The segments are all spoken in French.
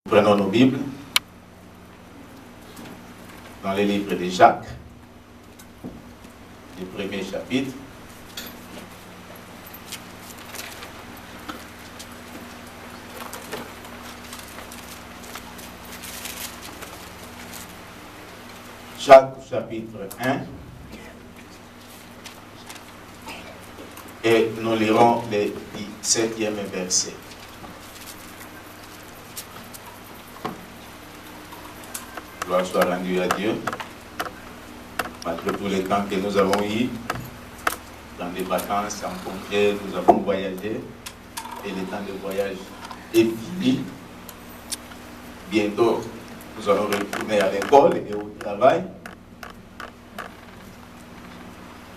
Prenons nos Bibles dans les livres de Jacques, le premier chapitre. Jacques chapitre 1. Et nous lirons le 17e verset. Gloire soit rendue à Dieu, malgré tous les temps que nous avons eu, dans des vacances, en congé, nous avons voyagé, et le temps de voyage est fini. Bientôt, nous allons retourner à l'école et au travail.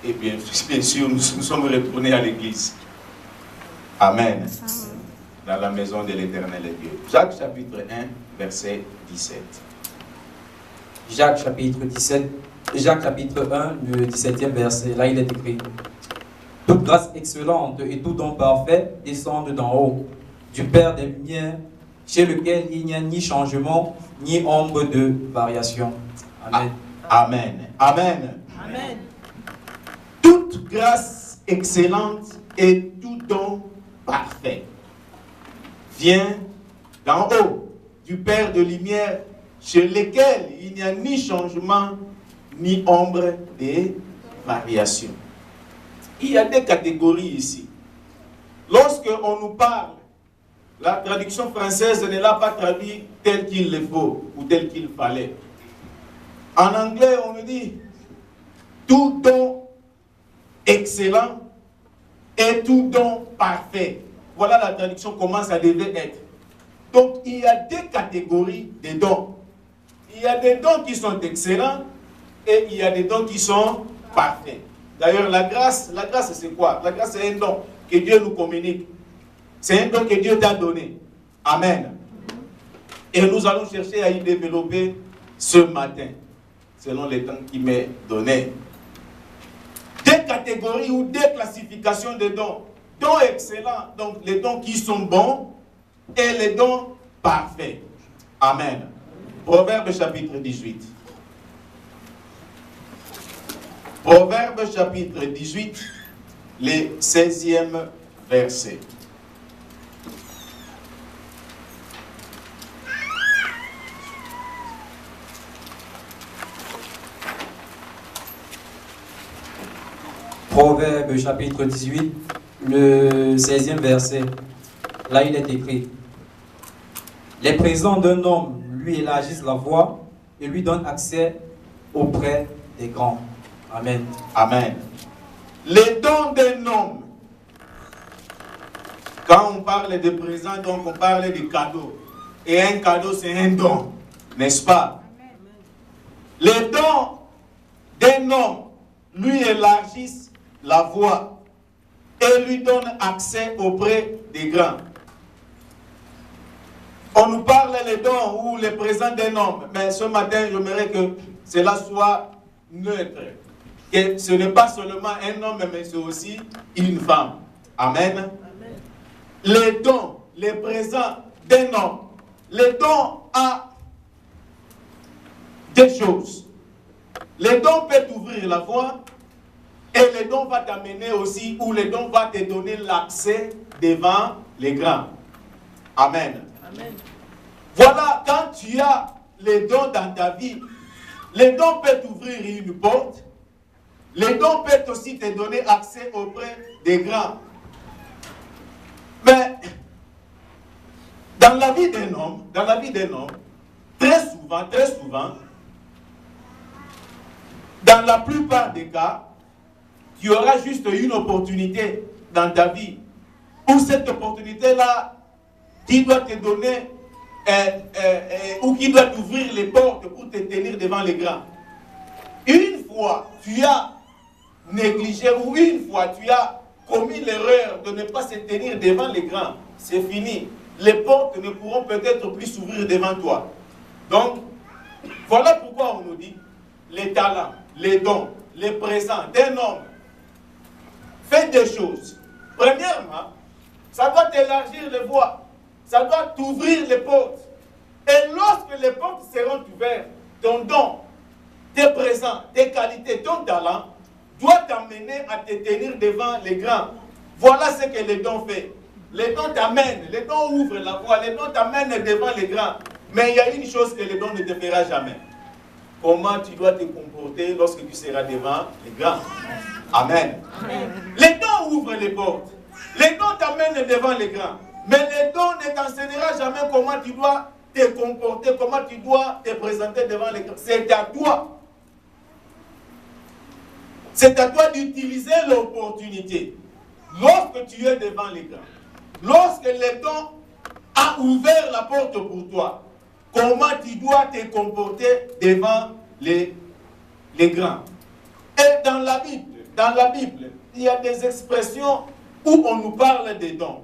Et bien sûr, nous sommes retournés à l'église. Amen. Dans la maison de l'Éternel Dieu. Jacques chapitre 1, verset 17. Jacques chapitre 1, le 17e verset, là il est écrit: toute grâce excellente et tout don parfait descendent d'en haut, du Père des Lumières, chez lequel il n'y a ni changement, ni ombre de variation. Amen. Amen. Amen. Amen. Toute grâce excellente et tout don parfait vient d'en haut, du Père de lumière, chez lequel il n'y a ni changement, ni ombre de variation. Il y a des catégories ici. Lorsque on nous parle, la traduction française ne l'a pas traduit tel qu'il le faut ou tel qu'il fallait. En anglais, on nous dit tout don excellent et tout don parfait. Voilà la traduction, comment ça devait être. Donc, il y a deux catégories de dons. Il y a des dons qui sont excellents et il y a des dons qui sont parfaits. D'ailleurs, la grâce c'est quoi? La grâce, c'est un don que Dieu nous communique. C'est un don que Dieu t'a donné. Amen. Et nous allons chercher à y développer ce matin, selon les temps qui m'est donné. Deux catégories ou deux classifications de dons. Dons excellents, donc les dons qui sont bons, et les dons parfaits. Amen. Proverbe chapitre 18. Proverbe chapitre 18, le 16e verset. Proverbe chapitre 18, le 16e verset, là il est écrit: les présents d'un homme lui élargissent la voie et lui donnent accès auprès des grands. Amen. Amen. Les dons d'un homme. Quand on parle de présents, donc on parle de cadeaux. Et un cadeau, c'est un don. N'est-ce pas? Les dons d'un homme lui élargissent la voie et lui donnent accès auprès des grands. On nous parle les dons ou les présents d'un homme, mais ce matin, j'aimerais que cela soit neutre. Que ce n'est pas seulement un homme, mais c'est aussi une femme. Amen. Amen. Les dons, les présents d'un homme, les dons à des choses. Les dons peuvent t'ouvrir la voie et les dons vont t'amener aussi, ou les dons vont te donner l'accès devant les grands. Amen. Amen. Voilà, quand tu as les dons dans ta vie, les dons peuvent t'ouvrir une porte. Les dons peuvent aussi te donner accès auprès des grands. Mais dans la vie d'un homme, très souvent, dans la plupart des cas, tu auras juste une opportunité dans ta vie où cette opportunité-là qui doit te donner ou qui doit t'ouvrir les portes pour te tenir devant les grands. Une fois tu as négligé ou une fois tu as commis l'erreur de ne pas se tenir devant les grands, c'est fini. Les portes ne pourront peut-être plus s'ouvrir devant toi. Donc, voilà pourquoi on nous dit les talents, les dons, les présents d'un homme. Fais des choses. Premièrement, ça doit t'élargir les voies. Ça doit t'ouvrir les portes. lorsque les portes seront ouvertes, ton don, tes présents, tes qualités, ton talent, doit t'amener à te tenir devant les grands. Voilà ce que les dons font. Les dons t'amènent, les dons ouvrent la voie, les dons t'amènent devant les grands. Mais il y a une chose que les dons ne te fera jamais. Comment tu dois te comporter lorsque tu seras devant les grands. Amen. Amen. Les dons ouvrent les portes. Les dons t'amènent devant les grands. Mais les dons ne t'enseignera jamais comment tu dois te comporter, comment tu dois te présenter devant les grands. C'est à toi. C'est à toi d'utiliser l'opportunité. Lorsque tu es devant les grands, lorsque les dons a ouvert la porte pour toi, comment tu dois te comporter devant les grands. Et dans la Bible, il y a des expressions où on nous parle des dons.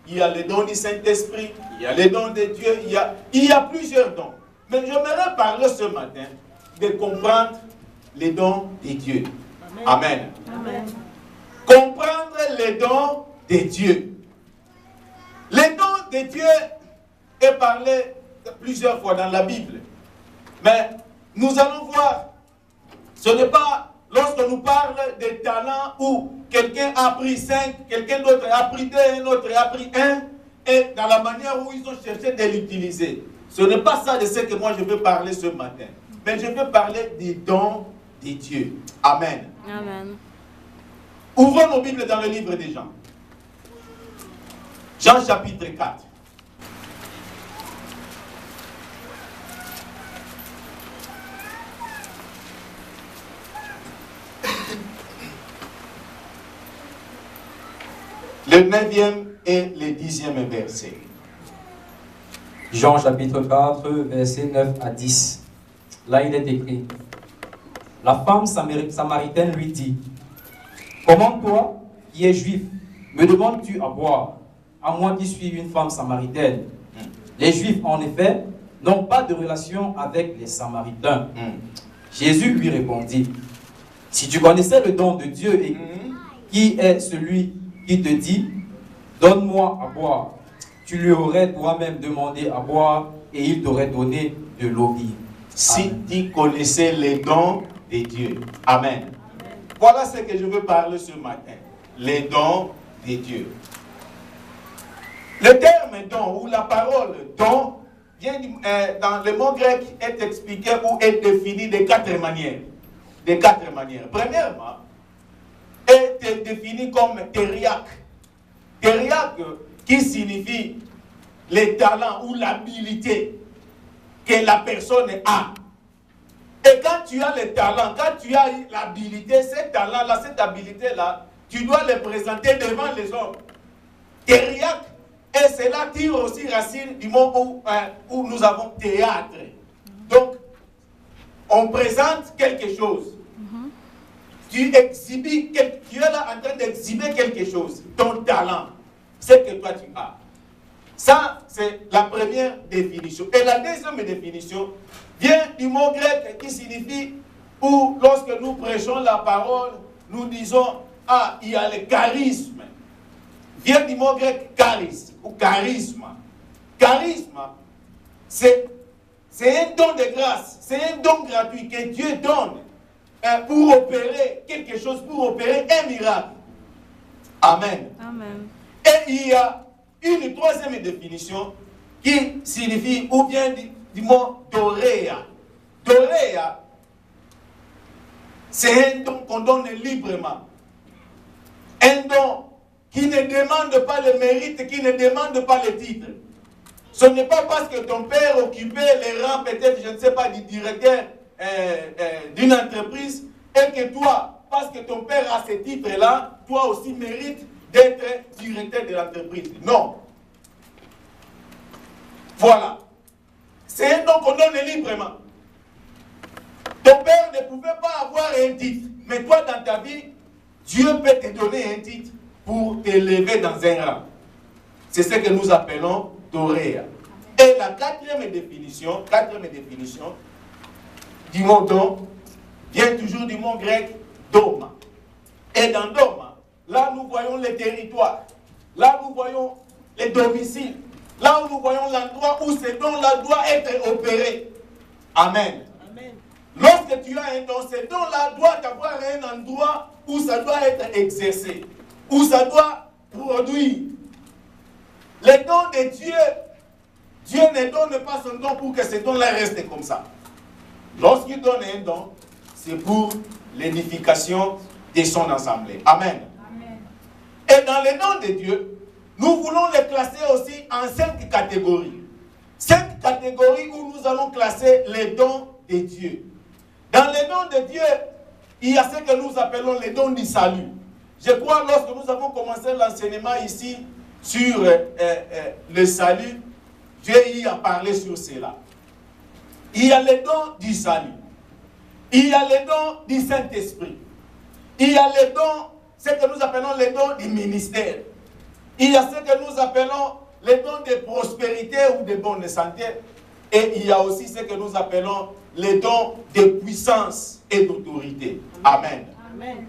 Il y a les dons du Saint-Esprit, il y a les dons de Dieu, il y a plusieurs dons. Mais j'aimerais parler ce matin de comprendre les dons de Dieu. Amen. Amen. Comprendre les dons de Dieu. Les dons de Dieu est parlé plusieurs fois dans la Bible. Mais nous allons voir, ce n'est pas lorsque nous parle des talents où quelqu'un a pris 5, quelqu'un d'autre a pris 2, un autre a pris 1, et dans la manière où ils ont cherché de l'utiliser. Ce n'est pas ça de ce que moi je veux parler ce matin. Mais je veux parler des dons de Dieu. Amen. Amen. Ouvrons nos Bibles dans le livre de Jean. Jean chapitre 4. Le 9e et le 10e verset. Jean chapitre 4, versets 9 à 10. Là, il est écrit. La femme samaritaine lui dit, « Comment toi, qui es juif, me demandes-tu à boire, à moi qui suis une femme samaritaine ?» Les Juifs, en effet, n'ont pas de relation avec les Samaritains. Jésus lui répondit, « Si tu connaissais le don de Dieu et qui est celui qui te dit, donne-moi à boire, tu lui aurais toi-même demandé à boire et il t'aurait donné de l'eau vive. » Si tu connaissais les dons de Dieu. Amen. Voilà ce que je veux parler ce matin. Les dons de Dieu. Le terme don ou la parole don vient dans le mot grec est expliqué ou est défini de 4 manières. De 4 manières. Premièrement, est défini comme teriak. Teriak qui signifie les talents ou l'habilité que la personne a. Et quand tu as le talent, quand tu as l'habilité, ce talent-là, cette habilité-là, tu dois le présenter devant les hommes. Teriak, et cela tire aussi racine du mot où nous avons théâtre. Donc, on présente quelque chose. Tu exhibes, tu es là en train d'exhiber quelque chose, ton talent, ce que toi tu as. Ça, c'est la première définition. Et la deuxième définition vient du mot grec qui signifie, où lorsque nous prêchons la parole, nous disons, ah, il y a le charisme. Vient du mot grec charisme ou charisme. Charisme, c'est un don de grâce, c'est un don gratuit que Dieu donne pour opérer quelque chose, pour opérer un miracle. Amen. Amen. Et il y a une troisième définition qui signifie, ou bien du mot doréa. Doréa, c'est un don qu'on donne librement. Un don qui ne demande pas le mérite, qui ne demande pas le titre. Ce n'est pas parce que ton père occupait les rangs, peut-être, je ne sais pas, du directeur d'une entreprise, et que toi, parce que ton père a ce titre-là, toi aussi mérites d'être directeur de l'entreprise. Non. Voilà. C'est un don qu'on donne librement. Ton père ne pouvait pas avoir un titre, mais toi, dans ta vie, Dieu peut te donner un titre pour t'élever dans un rang. C'est ce que nous appelons doréa. Et la quatrième définition du mot don vient toujours du mot grec doma. Et dans doma, là nous voyons les territoires, là nous voyons les domiciles, Là où nous voyons l'endroit où ce don-là doit être opéré. Amen. Amen. Lorsque tu as un don, ce don-là doit avoir un endroit où ça doit être exercé, où ça doit produire. Les dons de Dieu, Dieu ne donne pas son don pour que ce don-là reste comme ça. Lorsqu'il donne un don, c'est pour l'édification de son assemblée. Amen. Amen. Et dans les dons de Dieu, nous voulons les classer aussi en 5 catégories. 5 catégories où nous allons classer les dons de Dieu. Dans les dons de Dieu, il y a ce que nous appelons les dons du salut. Je crois lorsque nous avons commencé l'enseignement ici sur le salut, Dieu y a parlé sur cela. Il y a les dons du salut. Il y a les dons du Saint-Esprit. Il y a les dons, ce que nous appelons les dons du ministère. Il y a ce que nous appelons les dons de prospérité ou de bonne santé. Et il y a aussi ce que nous appelons les dons de puissance et d'autorité. Amen. Amen.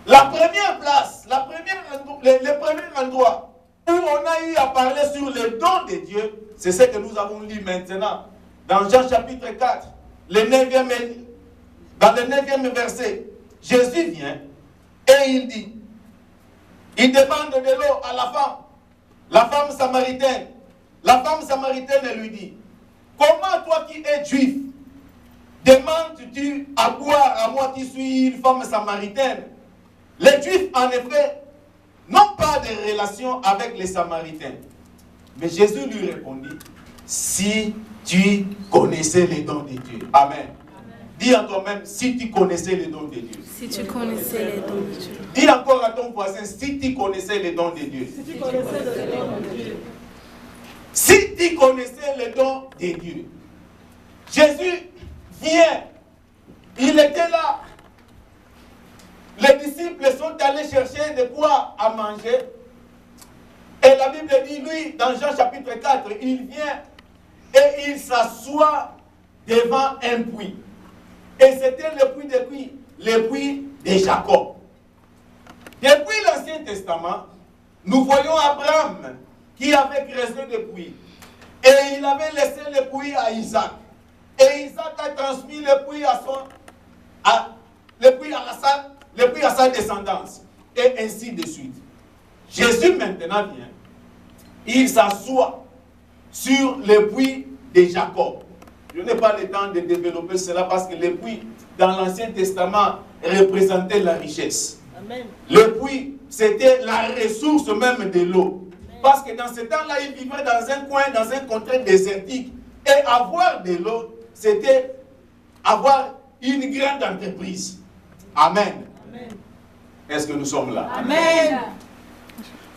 La première place, le premier endroit où on a eu à parler sur les dons de Dieu, c'est ce que nous avons lu maintenant. Dans Jean chapitre 4, dans le 9e verset, Jésus vient et il dit, il demande de l'eau à la femme samaritaine. La femme samaritaine lui dit, comment toi qui es juif, demandes-tu à boire à moi qui suis une femme samaritaine? Les Juifs, en effet, n'ont pas de relation avec les Samaritains. Mais Jésus lui répondit, si tu connaissais les dons de Dieu. Amen. Amen. Dis à toi-même, si tu connaissais les dons de Dieu. Si tu connaissais les dons de Dieu. Dis encore à ton voisin, si tu connaissais les dons de Dieu. Si tu connaissais les dons de Dieu. Si tu connaissais les dons de Dieu. Jésus vient. Il était là. Les disciples sont allés chercher de quoi à manger. Et la Bible dit, lui, dans Jean chapitre 4, il vient et il s'assoit devant un puits. Et c'était le puits de qui? Le puits de Jacob. Depuis l'Ancien Testament, nous voyons Abraham qui avait creusé le puits. Et il avait laissé le puits à Isaac. Et Isaac a transmis le puits à sa descendance. Et ainsi de suite. Jésus maintenant vient. Il s'assoit sur le puits de Jacob. Je n'ai pas le temps de développer cela parce que le puits dans l'Ancien Testament représentait la richesse. Amen. Le puits, c'était la ressource même de l'eau. Parce que dans ce temps-là, il vivait dans un coin, dans un contrée désertique. Et avoir de l'eau, c'était avoir une grande entreprise. Amen. Amen. Est-ce que nous sommes là? Amen.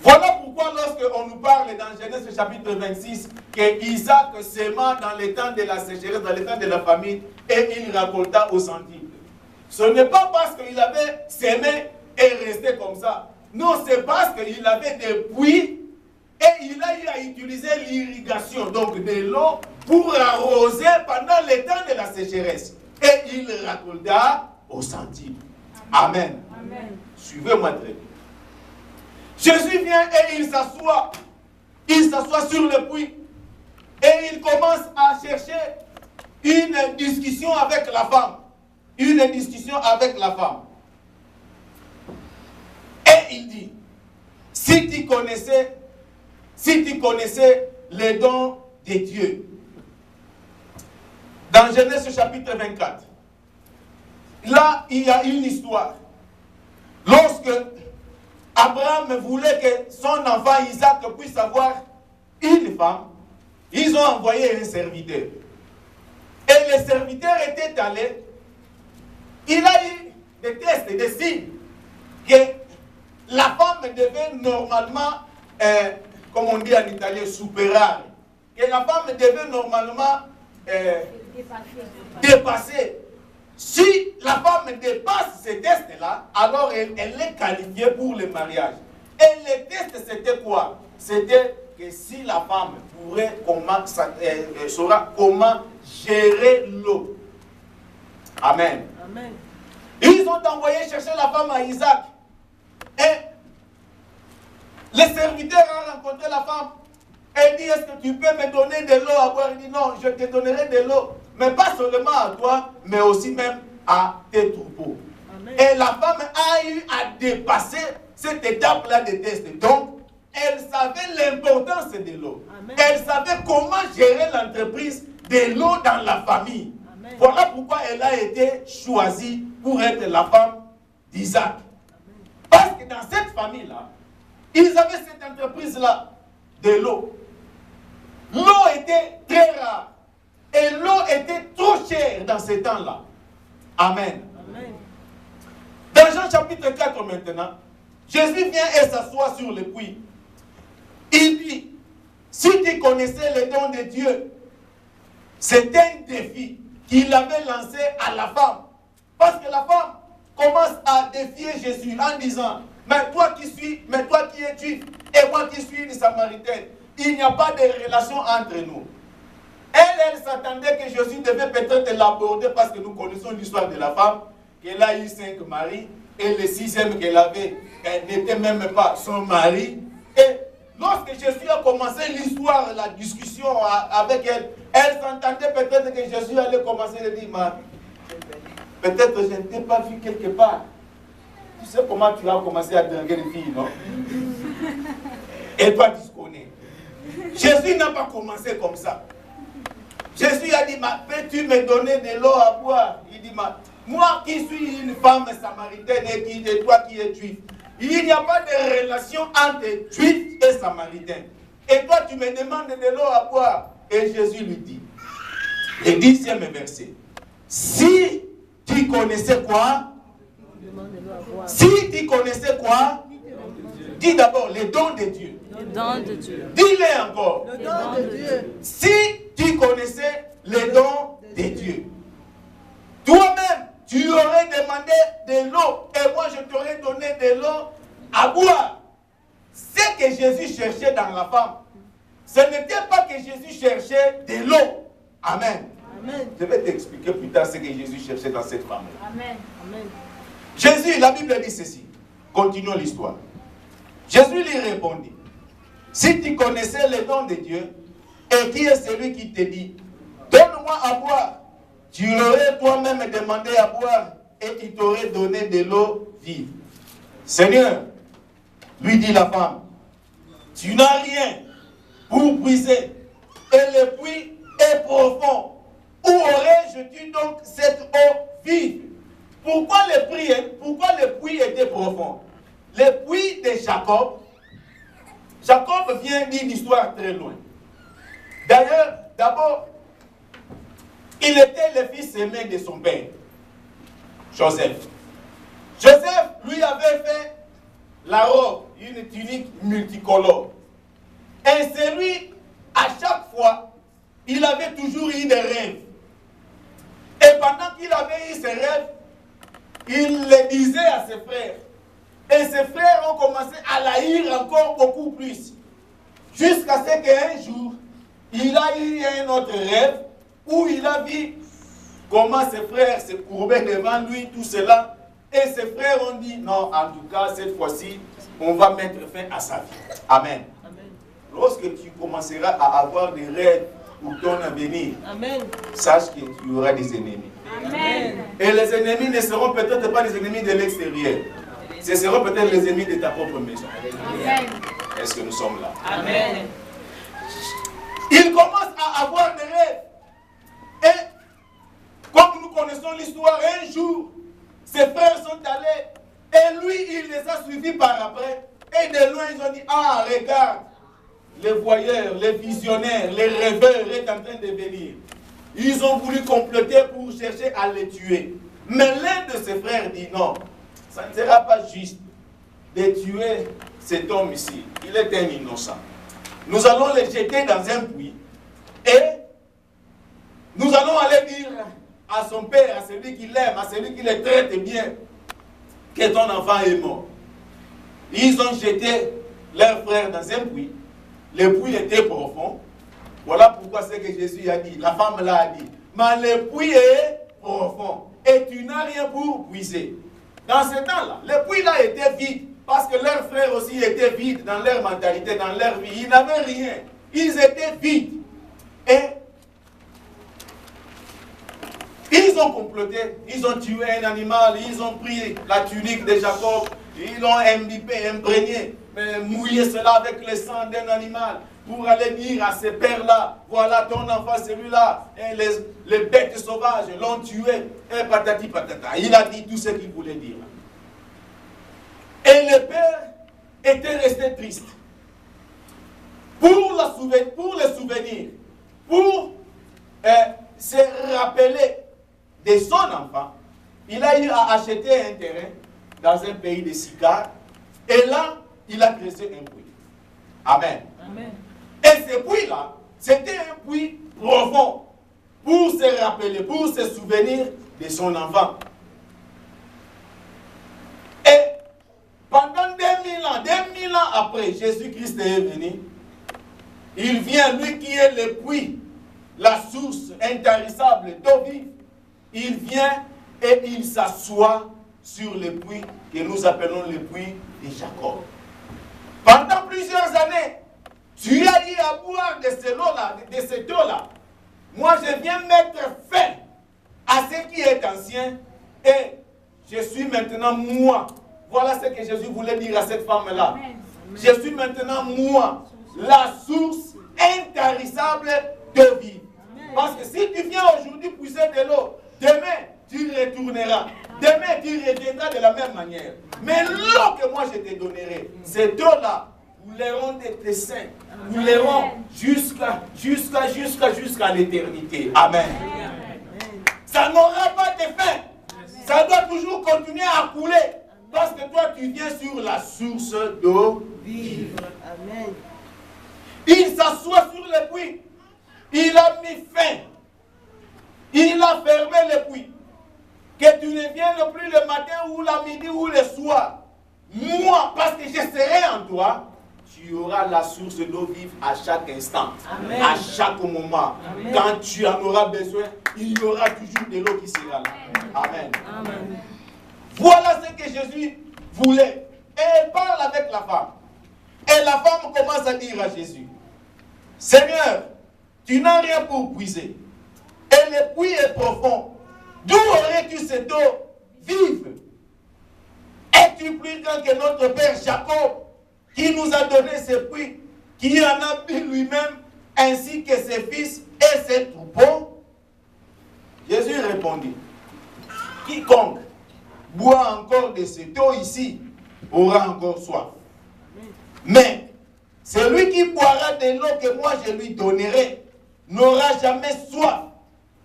Voilà pourquoi lorsqu'on nous parle dans Genèse chapitre 26 que Isaac sema dans le temps de la sécheresse, dans le temps de la famine, et il récolta au centime. Ce n'est pas parce qu'il avait semé et resté comme ça. Non, c'est parce qu'il avait des puits et il a eu à utiliser l'irrigation, donc de l'eau, pour arroser pendant le temps de la sécheresse. Et il récolta au centime. Amen. Amen. Suivez-moi très bien. Jésus vient et il s'assoit. Il s'assoit sur le puits. Et il commence à chercher une discussion avec la femme. Une discussion avec la femme. Et il dit, si tu connaissais les dons de Dieu. Dans Genèse chapitre 24. Là, il y a une histoire. Lorsque Abraham voulait que son enfant Isaac puisse avoir une femme, ils ont envoyé un serviteur. Et le serviteur était allé, il a eu des tests, des signes, que la femme devait normalement, comme on dit en italien, superare. Que la femme devait normalement dépasser. Si la femme dépasse ces tests-là, alors elle est qualifiée pour le mariage. Et les tests, c'était quoi? C'était que si la femme saura comment gérer l'eau. Amen. Amen. Ils ont envoyé chercher la femme à Isaac. Et le serviteur a rencontré la femme. Elle dit, est-ce que tu peux me donner de l'eau à boire? Il dit, non, je te donnerai de l'eau, mais pas seulement à toi, mais aussi même à tes troupeaux. Amen. Et la femme a eu à dépasser cette étape-là de test. Donc, elle savait l'importance de l'eau. Elle savait comment gérer l'entreprise de l'eau dans la famille. Amen. Voilà pourquoi elle a été choisie pour être la femme d'Isaac. Parce que dans cette famille-là, ils avaient cette entreprise-là de l'eau. L'eau était très rare. Et l'eau était trop chère dans ces temps-là. Amen. Amen. Dans Jean chapitre 4 maintenant, Jésus vient et s'assoit sur le puits. Il dit, si tu connaissais les dons de Dieu, c'est un défi qu'il avait lancé à la femme. Parce que la femme commence à défier Jésus en disant, mais toi qui es juif, et moi qui suis une samaritaine, il n'y a pas de relation entre nous. Elle s'attendait que Jésus devait peut-être l'aborder parce que nous connaissons l'histoire de la femme, qu'elle a eu 5 maris, et le 6e qu'elle avait, elle n'était même pas son mari. Et lorsque Jésus a commencé l'histoire, la discussion avec elle, elle s'entendait peut-être que Jésus allait commencer à dire, peut-être je ne t'ai pas vu quelque part. Tu sais comment tu as commencé à draguer les filles, non? Et toi, tu te connais. Jésus n'a pas commencé comme ça. Jésus a dit, peux-tu me donner de l'eau à boire? Il dit, moi qui suis une femme samaritaine et toi qui es juif, il n'y a pas de relation entre juif et samaritain. Et toi, tu me demandes de l'eau à boire. Et Jésus lui dit, le 10e verset, si tu connaissais quoi? Si tu connaissais quoi? Dis d'abord les dons de Dieu. Les dons de Dieu. Dis-les encore. Les dons de Dieu. Si tu connaissais les dons de Dieu, toi-même, tu aurais demandé de l'eau et moi je t'aurais donné de l'eau à boire. Ce que Jésus cherchait dans la femme, ce n'était pas que Jésus cherchait de l'eau. Amen. Amen. Je vais t'expliquer plus tard ce que Jésus cherchait dans cette femme. Amen. Amen. Jésus, la Bible dit ceci. Continuons l'histoire. Jésus lui répondit, si tu connaissais les dons de Dieu, et qui est celui qui te dit, donne-moi à boire, tu l'aurais toi-même demandé à boire, et il t'aurait donné de l'eau vive. Seigneur, lui dit la femme, tu n'as rien pour puiser, et le puits est profond. Où aurais-je donc cette eau vive? Pourquoi le puits était profond? Le puits de Jacob, Jacob vient d'une histoire très loin. D'ailleurs, d'abord, il était le fils aimé de son père, Joseph. Joseph, lui, avait fait la robe, une tunique multicolore. Et c'est lui, à chaque fois, il avait toujours eu des rêves. Et pendant qu'il avait eu ses rêves, il les disait à ses frères. Et ses frères ont commencé à l'haïr encore beaucoup plus. Jusqu'à ce qu'un jour, il a eu un autre rêve où il a vu comment ses frères se courbaient devant lui, tout cela. Et ses frères ont dit, non, en tout cas, cette fois-ci, on va mettre fin à sa vie. Amen. Amen. Lorsque tu commenceras à avoir des rêves pour ton avenir, amen, sache que tu auras des ennemis. Amen. Et les ennemis ne seront peut-être pas les ennemis de l'extérieur. Ce seront peut-être les ennemis de ta propre maison. Amen. Est-ce que nous sommes là? Amen. Il commence à avoir des rêves. Et comme nous connaissons l'histoire, un jour, ses frères sont allés et lui, il les a suivis par après. Et de loin, ils ont dit, ah, regarde, les voyeurs, les visionnaires, les rêveurs sont en train de venir. Ils ont voulu comploter pour chercher à les tuer. Mais l'un de ses frères dit, non, ça ne sera pas juste de tuer cet homme ici. Il est un innocent. Nous allons le jeter dans un puits et nous allons aller dire à son père, à celui qui l'aime, à celui qui le traite bien, que ton enfant est mort. Ils ont jeté leur frère dans un puits. Le puits était profond. Voilà pourquoi c'est que Jésus a dit, la femme là a dit, mais le puits est profond et tu n'as rien pour puiser. Dans ce temps-là, le puits là était vide parce que leurs frères aussi étaient vides dans leur mentalité, dans leur vie. Ils n'avaient rien. ils étaient vides. Et ils ont comploté, ils ont tué un animal, ils ont pris la tunique de Jacob, ils l'ont imprégné, mouillé cela avec le sang d'un animal pour aller dire à ces pères-là, voilà ton enfant, celui-là, et les bêtes sauvages l'ont tué, et patati patata. Il a dit tout ce qu'il voulait dire. Et le père était resté triste. Pour le souvenir, pour se rappeler de son enfant, il a eu à acheter un terrain dans un pays de Sicar. Et là, il a creusé un puits. Amen. Amen. Et ce puits-là, c'était un puits profond pour se rappeler, pour se souvenir de son enfant. Et pendant 2000 ans après, Jésus-Christ est venu. Il vient, lui qui est le puits, la source intarissable d'eau vive. Il vient et il s'assoit sur le puits que nous appelons le puits de Jacob. Pendant plusieurs années, tu as eu à boire de cette eau-là. Moi, je viens mettre fin à ce qui est ancien et je suis maintenant moi. Voilà ce que Jésus voulait dire à cette femme-là. Je suis maintenant moi, la source intarissable de vie. Parce que si tu viens aujourd'hui puiser de l'eau, demain tu retourneras. Demain tu reviendras de la même manière. Mais l'eau que moi je te donnerai, cette eau-là, couleront de tes seins, couleront jusqu'à l'éternité. Amen. Ça n'aura pas de fin. Ça doit toujours continuer à couler. Parce que toi tu viens sur la source d'eau vive. Amen. Il s'assoit sur le puits. Il a mis fin. Il a fermé le puits. Que tu ne viennes plus le matin ou la midi ou le soir. Moi, parce que je serai en toi, tu auras la source d'eau vive à chaque instant. Amen. À chaque moment. Amen. Quand tu en auras besoin, il y aura toujours de l'eau qui sera là. Amen. Amen. Voilà ce que Jésus voulait. Et il parle avec la femme. Et la femme commence à dire à Jésus, Seigneur, tu n'as rien pour puiser. Et le puits est profond. D'où aurais-tu cette eau vive? Es-tu plus grand que notre père Jacob, qui nous a donné ce puits, qui en a bu lui-même, ainsi que ses fils et ses troupeaux? Jésus répondit, quiconque boit encore de cette eau ici aura encore soif. Mais celui qui boira de l'eau que moi je lui donnerai n'aura jamais soif.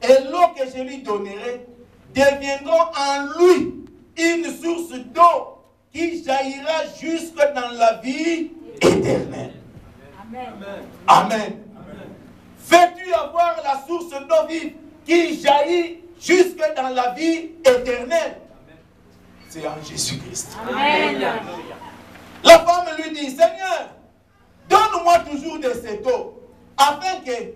Et l'eau que je lui donnerai deviendra en lui une source d'eau qui jaillira jusque dans la vie éternelle. Amen. Amen. Veux-tu avoir la source d'eau vive qui jaillit jusque dans la vie éternelle? C'est en Jésus-Christ. Amen. La femme lui dit, Seigneur, donne-moi toujours de cette eau, afin que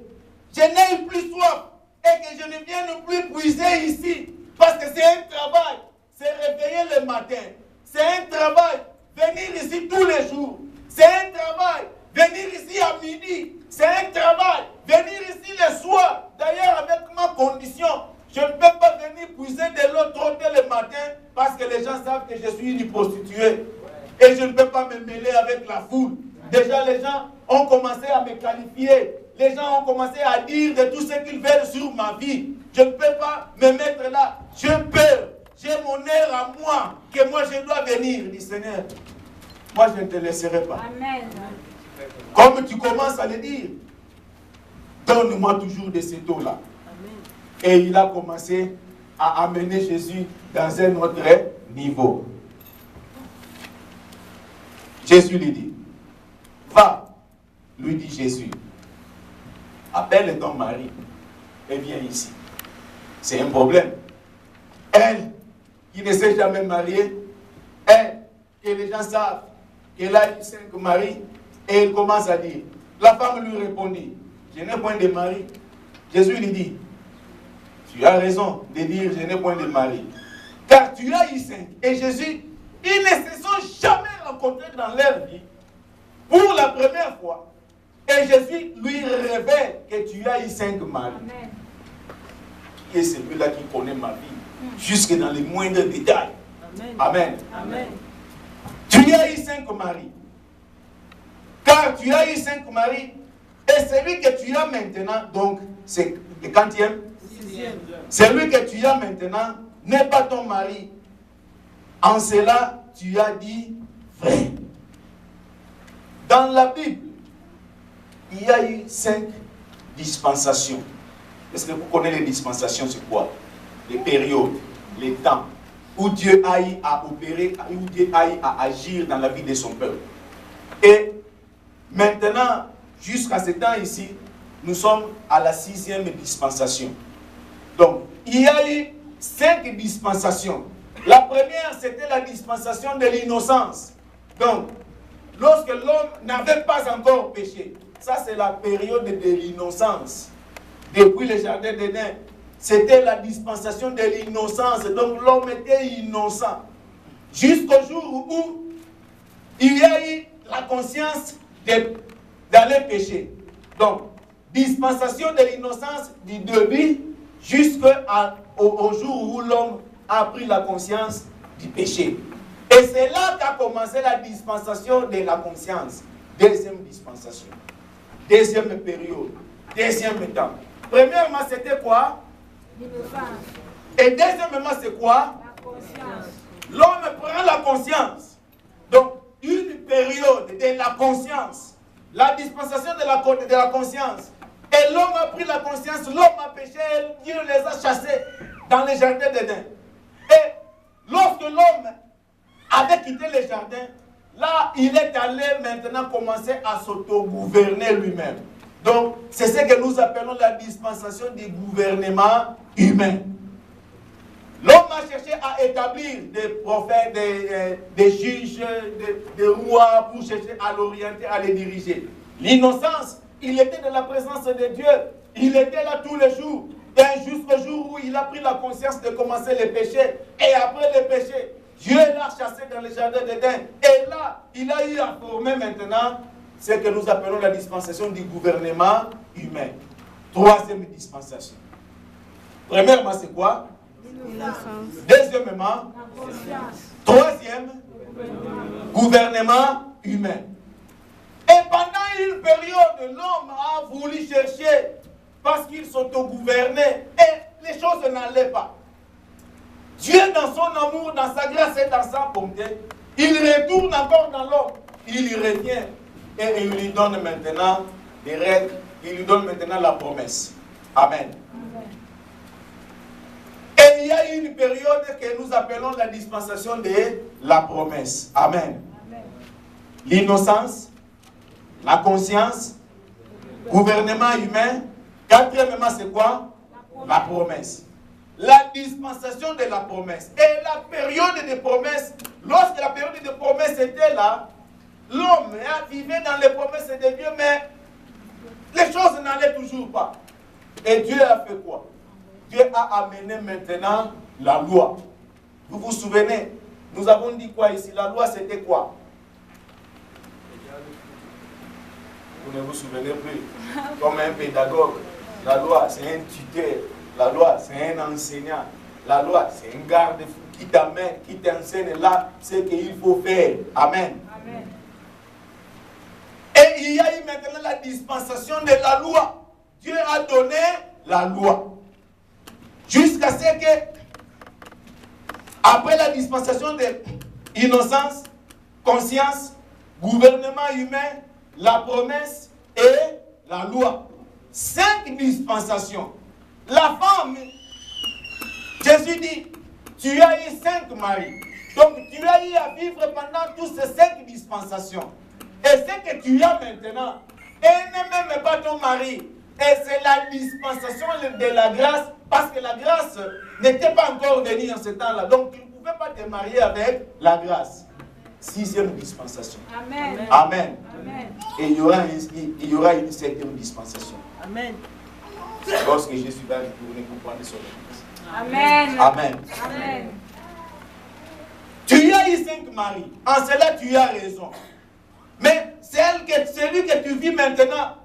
je n'aie plus soif et que je ne vienne plus puiser ici. Parce que c'est un travail, c'est réveiller le matin. C'est un travail, venir ici tous les jours. C'est un travail, venir ici à midi. C'est un travail, venir ici le soir. D'ailleurs, avec ma condition, je ne peux pas venir puiser de l'eau trotter le matin parce que les gens savent que je suis une prostituée. Et je ne peux pas me mêler avec la foule. Déjà, les gens ont commencé à me qualifier. Les gens ont commencé à dire de tout ce qu'ils veulent sur ma vie. Je ne peux pas me mettre là. J'ai peur. J'ai mon air à moi, que moi je dois venir. Il dit, Seigneur, moi je ne te laisserai pas. Amen. Comme tu commences à le dire, donne-moi toujours de cette eau-là. Et il a commencé à amener Jésus dans un autre niveau. Jésus lui dit, va, lui dit Jésus, appelle ton mari et viens ici. C'est un problème. Elle, qui ne s'est jamais mariée, elle, que les gens savent qu'elle a eu 5 maris, et elle commence à dire, la femme lui répondit, je n'ai point de mari. Jésus lui dit, tu as raison de dire, je n'ai point de mari, car tu as eu 5. Et Jésus, ils ne se sont jamais rencontrés dans leur vie. Pour la première fois, Et Jésus lui révèle que tu as eu 5 maris. Amen. Et c'est celui-là qui connaît ma vie, jusque dans les moindres détails. Amen. Amen. Amen. Tu as eu 5 maris. Car tu as eu 5 maris. Et celui que tu as maintenant, donc, c'est le quantième? 6e. Celui que tu as maintenant n'est pas ton mari. En cela, tu as dit vrai. Dans la Bible, il y a eu 5 dispensations. Est-ce que vous connaissez les dispensations? C'est quoi? Les périodes, les temps où Dieu a eu à opérer, où Dieu a eu à agir dans la vie de son peuple. Et maintenant, jusqu'à ce temps ici, nous sommes à la 6e dispensation. Donc, il y a eu 5 dispensations. La première, c'était la dispensation de l'innocence. Donc, lorsque l'homme n'avait pas encore péché, ça c'est la période de l'innocence. Depuis le jardin d'Éden, c'était la dispensation de l'innocence. Donc, l'homme était innocent. Jusqu'au jour où il y a eu la conscience d'aller pécher. Donc, dispensation de l'innocence du début jusqu'au jour où l'homme a pris la conscience du péché. Et c'est là qu'a commencé la dispensation de la conscience. Deuxième dispensation. Deuxième période. Deuxième temps. Premièrement, c'était quoi? L'innocence. Et deuxièmement, c'est quoi? La conscience. L'homme prend la conscience. Donc, une période de la conscience. La dispensation de la conscience. Et l'homme a pris la conscience, l'homme a péché, Dieu les a chassés dans le jardin d'Éden. Et lorsque l'homme avait quitté le jardin, là, il est allé maintenant commencer à s'auto-gouverner lui-même. Donc, c'est ce que nous appelons la dispensation du gouvernement humain. L'homme a cherché à établir des prophètes, des juges, des rois pour chercher à l'orienter, à les diriger. L'innocence, il était dans la présence de Dieu. Il était là tous les jours. Et jusqu'au jour où il a pris la conscience de commencer le péché. Et après le péché, Dieu l'a chassé dans le jardin d'Éden. Et là, il a eu à former maintenant ce que nous appelons la dispensation du gouvernement humain. Troisième dispensation. Premièrement, c'est quoi? Deuxièmement, troisième, gouvernement humain. Et pendant une période, l'homme a voulu chercher parce qu'il s'autogouvernait et les choses n'allaient pas. Dieu, dans son amour, dans sa grâce et dans sa bonté, il retourne encore dans l'homme. Il y revient et il lui donne maintenant des règles, il lui donne maintenant la promesse. Amen. Et il y a une période que nous appelons la dispensation de la promesse. Amen. L'innocence, la conscience, gouvernement humain. Quatrièmement, c'est quoi? La promesse. La dispensation de la promesse. Et la période de promesse, lorsque la période de promesse était là, l'homme vivait dans les promesses de Dieu, mais les choses n'allaient toujours pas. Et Dieu a fait quoi? Dieu a amené maintenant la loi. Vous vous souvenez? Nous avons dit quoi ici? La loi, c'était quoi? Vous ne vous souvenez plus? Comme un pédagogue. La loi, c'est un tuteur. La loi, c'est un enseignant. La loi, c'est un garde-fou qui t'amène, qui t'enseigne là ce qu'il faut faire. Amen. Amen. Et il y a eu maintenant la dispensation de la loi. Dieu a donné la loi. Jusqu'à ce que, après la dispensation de l'innocence, conscience, gouvernement humain, la promesse et la loi. 5 dispensations. La femme, Jésus dit, tu as eu 5 maris. Donc tu as eu à vivre pendant toutes ces 5 dispensations. Et ce que tu as maintenant, elle n'est même pas ton mari. Et c'est la dispensation de la grâce, parce que la grâce n'était pas encore venue en ce temps-là. Donc tu ne pouvais pas te marier avec la grâce. 6e dispensation. Amen. Amen. Amen. Et il y aura une 7e dispensation. Amen. Lorsque Jésus va retourner pour prendre son église. Amen. Amen. Amen. Tu as eu 5 maris. En cela, tu as raison. Mais celui que tu vis maintenant,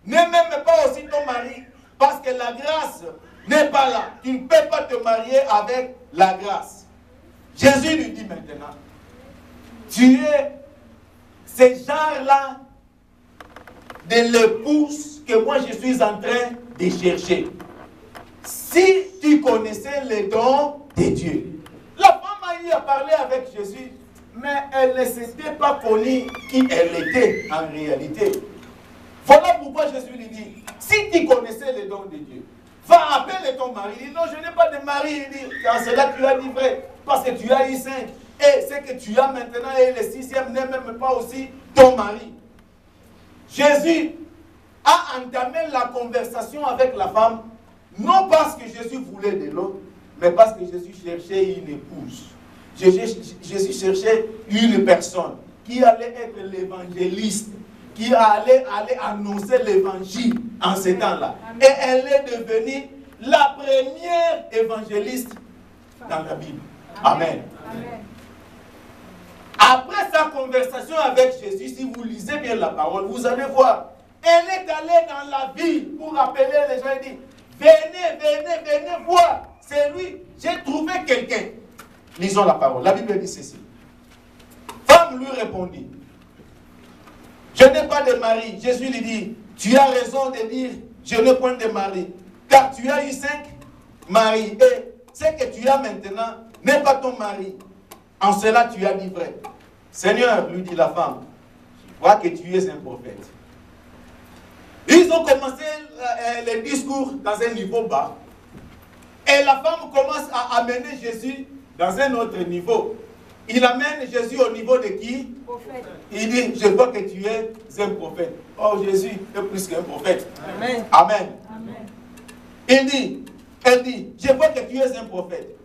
n'aime même pas aussi ton mari, parce que la grâce n'est pas là. Tu ne peux pas te marier avec la grâce. Jésus lui dit maintenant, tu es ce genre-là de l'épouse que moi je suis en train de chercher. Si tu connaissais les dons de Dieu. La femme a eu à parler avec Jésus, mais elle ne s'était pas connue qui elle était en réalité. Voilà pourquoi Jésus lui dit, si tu connaissais les dons de Dieu, va appeler ton mari. Il dit, non, je n'ai pas de mari. Il dit, car c'est là que tu as dit vrai, parce que tu as eu 5. Et ce que tu as maintenant, et le 6e n'est même pas aussi ton mari. Jésus a entamé la conversation avec la femme, non parce que Jésus voulait de l'autre, mais parce que Jésus cherchait une épouse. Jésus cherchait une personne qui allait être l'évangéliste, qui allait annoncer l'évangile en ces temps-là. Et elle est devenue la première évangéliste dans la Bible. Amen. Amen. Après sa conversation avec Jésus, si vous lisez bien la parole, vous allez voir, elle est allée dans la ville pour appeler les gens et dire, venez voir, c'est lui, j'ai trouvé quelqu'un. Lisons la parole, la Bible dit ceci. Femme lui répondit, je n'ai pas de mari. Jésus lui dit, tu as raison de dire, je n'ai point de mari, car tu as eu 5 maris, et ce que tu as maintenant n'est pas ton mari. En cela, tu as dit vrai. Seigneur, lui dit la femme, je vois que tu es un prophète. Ils ont commencé les discours dans un niveau bas. Et la femme commence à amener Jésus dans un autre niveau. Il amène Jésus au niveau de qui? Prophète. Il dit, je vois que tu es un prophète. Oh, Jésus est plus qu'un prophète. Amen. Amen. Amen. Elle dit, je vois que tu es un prophète.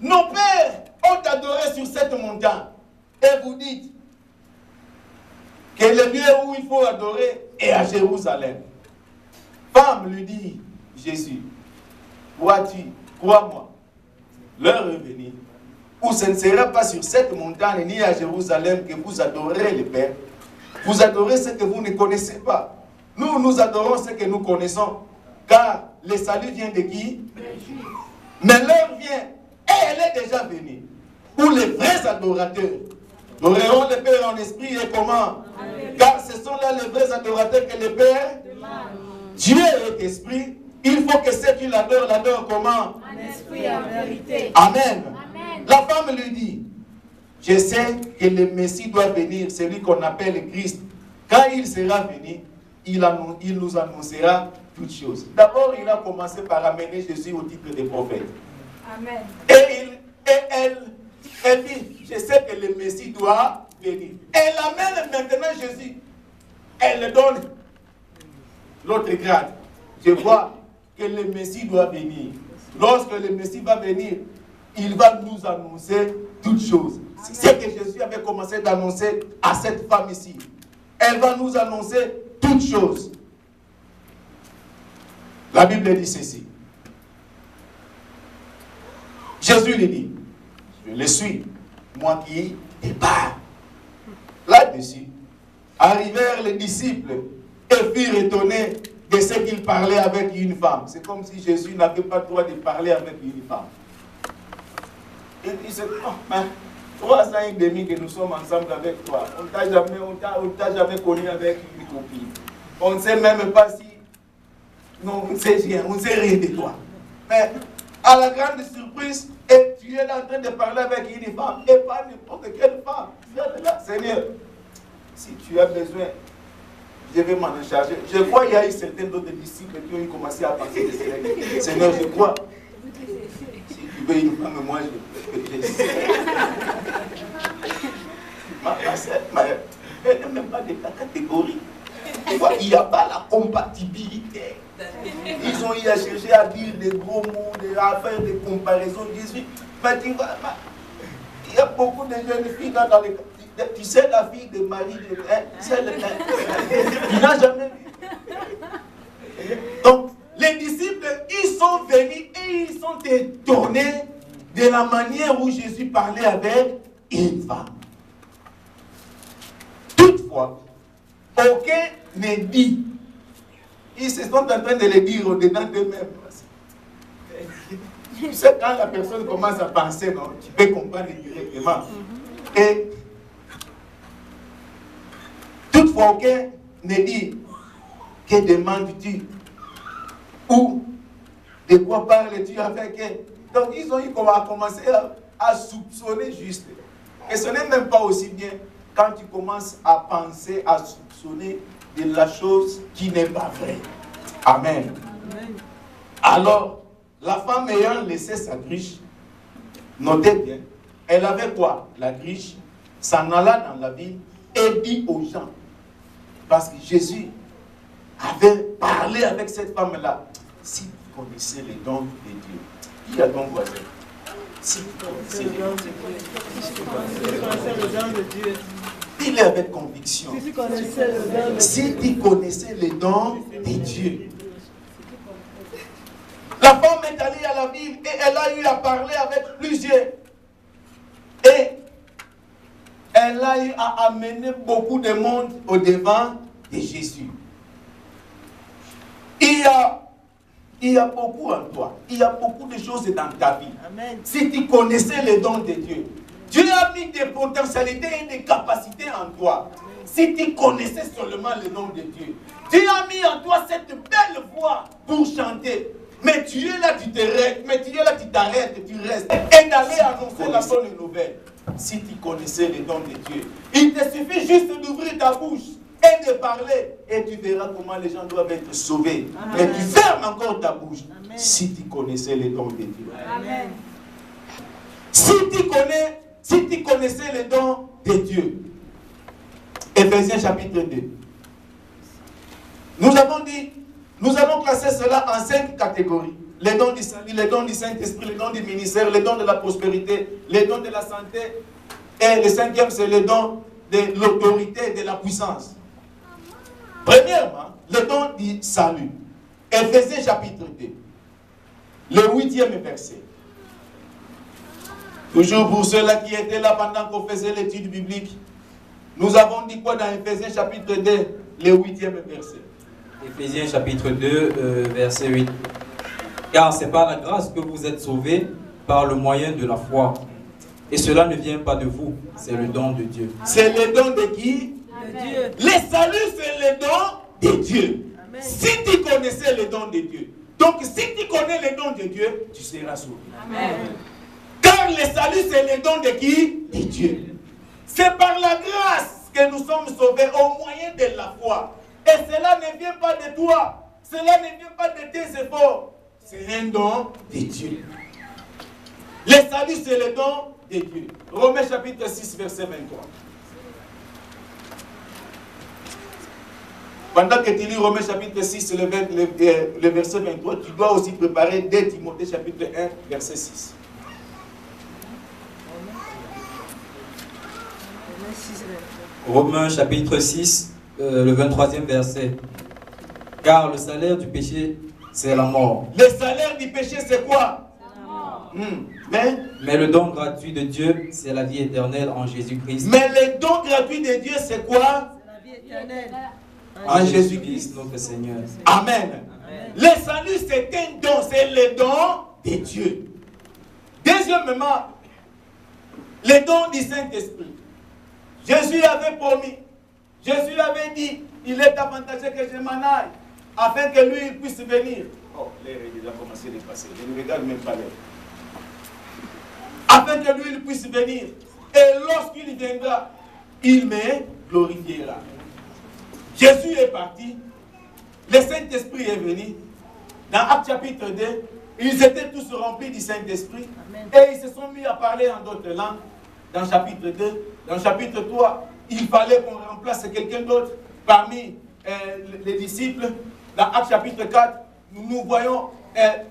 Nos pères ont adoré sur cette montagne. Et vous dites que le lieu où il faut adorer est à Jérusalem. Femme, lui dit Jésus, crois-moi, l'heure est venue où ce ne sera pas sur cette montagne ni à Jérusalem que vous adorerez le Père. Vous adorez ce que vous ne connaissez pas. Nous adorons ce que nous connaissons. Car le salut vient de qui? Mais l'heure vient, et elle est déjà venue, où les vrais adorateurs adoreront le Père en esprit et comment? Car ce sont là les vrais adorateurs que le Père. Dieu est esprit. Il faut que ceux qui l'adorent comment? En esprit et en vérité. Amen. Amen. La femme lui dit, je sais que le Messie doit venir, celui qu'on appelle Christ. Quand il sera venu, il nous annoncera toutes choses. D'abord, il a commencé par amener Jésus au titre de prophète. Amen. Et elle dit, je sais que le Messie doit venir. Elle amène maintenant Jésus. Elle donne l'autre grade. Je vois que le Messie doit venir. Lorsque le Messie va venir, il va nous annoncer toutes choses. C'est ce que Jésus avait commencé d'annoncer à cette femme ici. Elle va nous annoncer toutes choses. La Bible dit ceci. Jésus lui dit, je le suis, moi qui départ. Là-dessus, arrivèrent les disciples et furent étonnés de ce qu'il parlait avec une femme. C'est comme si Jésus n'avait pas le droit de parler avec une femme. Et il dit, oh, mais 3 ans et demi que nous sommes ensemble avec toi. On ne t'a jamais connu avec une copine. On ne sait même pas si... Non, on ne sait rien, on ne sait rien de toi. Mais à la grande surprise, et tu es là en train de parler avec une femme, et pas n'importe quelle femme. Là, Seigneur, si tu as besoin, je vais m'en charger. Je crois qu'il y a eu certains d'autres disciples qui ont commencé à penser de cela. Seigneur, je crois. Si tu veux une femme, moi, ma sœur, elle n'est même pas de ta catégorie. Il n'y a pas la compatibilité. Ils ont eu à chercher à dire des gros mots, à faire des comparaisons. Jésus, mais tu vois, il y a beaucoup de jeunes filles dans les... Tu sais la fille de Marie, tu n'as jamais vu. Donc, les disciples, ils sont venus et ils sont étonnés de la manière où Jésus parlait avec une femme. Toutefois, aucun ne dit. Ils se sont en train de le dire au-dedans d'eux-mêmes. Tu sais, quand la personne commence à penser, non, tu peux comprendre directement. Et toutefois, aucun ne dit. Que demandes-tu? Ou de quoi parles-tu avec eux? Donc, ils ont eu commencé à soupçonner juste. Et ce n'est même pas aussi bien quand tu commences à penser, à soupçonner de la chose qui n'est pas vraie. Amen. Amen. Alors, la femme ayant laissé sa cruche, notez bien, elle avait quoi? La cruche, s'en alla dans la ville et dit aux gens, parce que Jésus avait parlé avec cette femme-là. Si tu connaissais les dons de Dieu, qui a ton voisin? Si tu connaissais les dons de Dieu, dis-le avec conviction. Si tu connaissais les dons de Dieu. La femme est allée à la ville et elle a eu à parler avec plusieurs. Et elle a eu à amener beaucoup de monde au devant de Jésus. Il y a beaucoup en toi. Il y a beaucoup de choses dans ta vie. Amen. Si tu connaissais les dons de Dieu, Dieu a mis des potentialités et des capacités en toi. Amen. Si tu connaissais seulement les dons de Dieu, Dieu a mis en toi cette belle voix pour chanter. Mais tu es là, tu te restes. Mais tu es là, tu t'arrêtes, tu restes. Et d'aller annoncer la bonne nouvelle. Si tu connaissais les dons de Dieu, il te suffit juste d'ouvrir ta bouche et de parler, et tu verras comment les gens doivent être sauvés. Amen. Mais tu fermes encore ta bouche. Amen. Si tu connaissais les dons de Dieu. Amen. Si tu connaissais les dons de Dieu. Éphésiens chapitre 2. Nous avons classé cela en 5 catégories. Les dons du salut, les dons du Saint-Esprit, les dons du ministère, les dons de la prospérité, les dons de la santé. Et le 5e, c'est les dons de l'autorité et de la puissance. Premièrement, le don du salut. Éphésiens chapitre 2. Le 8e verset. Toujours pour ceux-là qui étaient là pendant qu'on faisait l'étude biblique. Nous avons dit quoi dans Éphésiens chapitre 2, le 8e verset. Éphésiens chapitre 2, verset 8. Car c'est par la grâce que vous êtes sauvés par le moyen de la foi. Et cela ne vient pas de vous, c'est le don de Dieu. C'est le don de qui? De Dieu. Le salut, c'est le don de Dieu. Amen. Si tu connaissais le don de Dieu, donc si tu connais le don de Dieu, tu seras sauvé. Amen. Car le salut, c'est le don de qui? De Dieu. C'est par la grâce que nous sommes sauvés au moyen de la foi. Et cela ne vient pas de toi. Cela ne vient pas de tes efforts. C'est un don de Dieu. Le salut, c'est le don de Dieu. Romains chapitre 6, verset 23. Pendant que tu lis Romains chapitre 6, le verset 23, tu dois aussi préparer 2 Timothée chapitre 1, verset 6. Romains chapitre 6, le 23e verset. Car le salaire du péché, c'est la mort. Le salaire du péché, c'est quoi? C'est la mort. Mais le don gratuit de Dieu, c'est la vie éternelle en Jésus-Christ. Mais le don gratuit de Dieu, c'est quoi? C'est la vie éternelle. En Jésus-Christ, notre Seigneur. Amen. Amen. Le salut, c'est un don, c'est le don de Dieu. Deuxièmement, le don du Saint-Esprit. Jésus avait promis, Jésus avait dit, il est avantageux que je m'en aille, afin que lui il puisse venir. Oh, l'air est déjà commencé de passer, je ne regarde même pas l'air. Afin que lui il puisse venir. Et lorsqu'il viendra, il me glorifiera. Jésus est parti, le Saint-Esprit est venu. Dans Actes chapitre 2, ils étaient tous remplis du Saint-Esprit. Et ils se sont mis à parler en d'autres langues. Dans chapitre 2, dans chapitre 3, il fallait qu'on remplace quelqu'un d'autre parmi les disciples. Dans Actes chapitre 4, nous voyons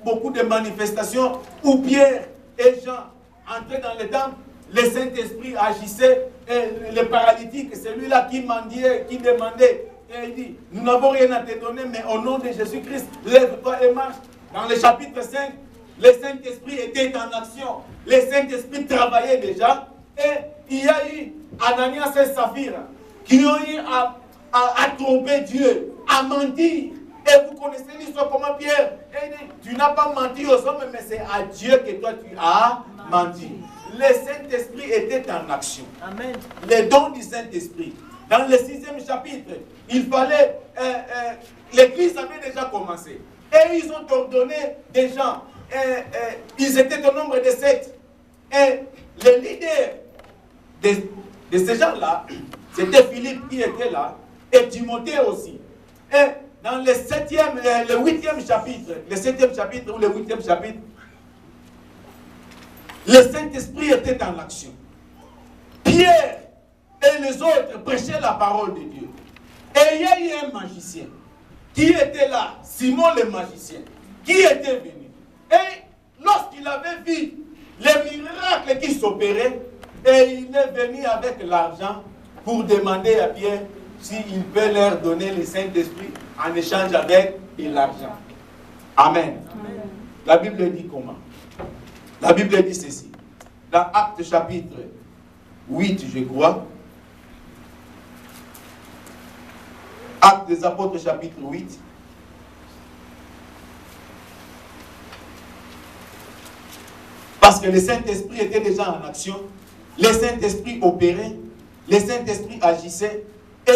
beaucoup de manifestations où Pierre et Jean entraient dans le temple, le Saint-Esprit agissait, et le paralytique, celui-là qui mendiait, qui demandait, et il dit, nous n'avons rien à te donner, mais au nom de Jésus-Christ, lève-toi et marche. Dans le chapitre 5, le Saint-Esprit était en action, le Saint-Esprit travaillait déjà, et il y a eu Ananias et Saphira qui ont eu à tromper Dieu, à mentir. Et vous connaissez l'histoire comment Pierre, tu n'as pas menti aux hommes, mais c'est à Dieu que toi tu as menti. Le Saint-Esprit était en action. Amen. Les dons du Saint-Esprit. Dans le 6e chapitre, il fallait, l'église avait déjà commencé. Et ils ont ordonné des gens. Ils étaient au nombre de 7. Et le leader de ces gens-là, c'était Philippe qui était là, et Timothée aussi. Et dans le 8e chapitre, le 7e chapitre ou le 8e chapitre, le Saint-Esprit était en action. Pierre et les autres prêchaient la parole de Dieu. Et il y a eu un magicien qui était là, Simon le magicien, qui était venu. Et lorsqu'il avait vu les miracles qui s'opéraient, et il est venu avec l'argent pour demander à Pierre s'il peut leur donner le Saint-Esprit en échange avec de l'argent. Amen. Amen. La Bible dit comment? La Bible dit ceci. Dans Actes chapitre 8, je crois. Actes des Apôtres chapitre 8. Parce que le Saint-Esprit était déjà en action. Le Saint-Esprit opérait. Le Saint-Esprit agissait. Et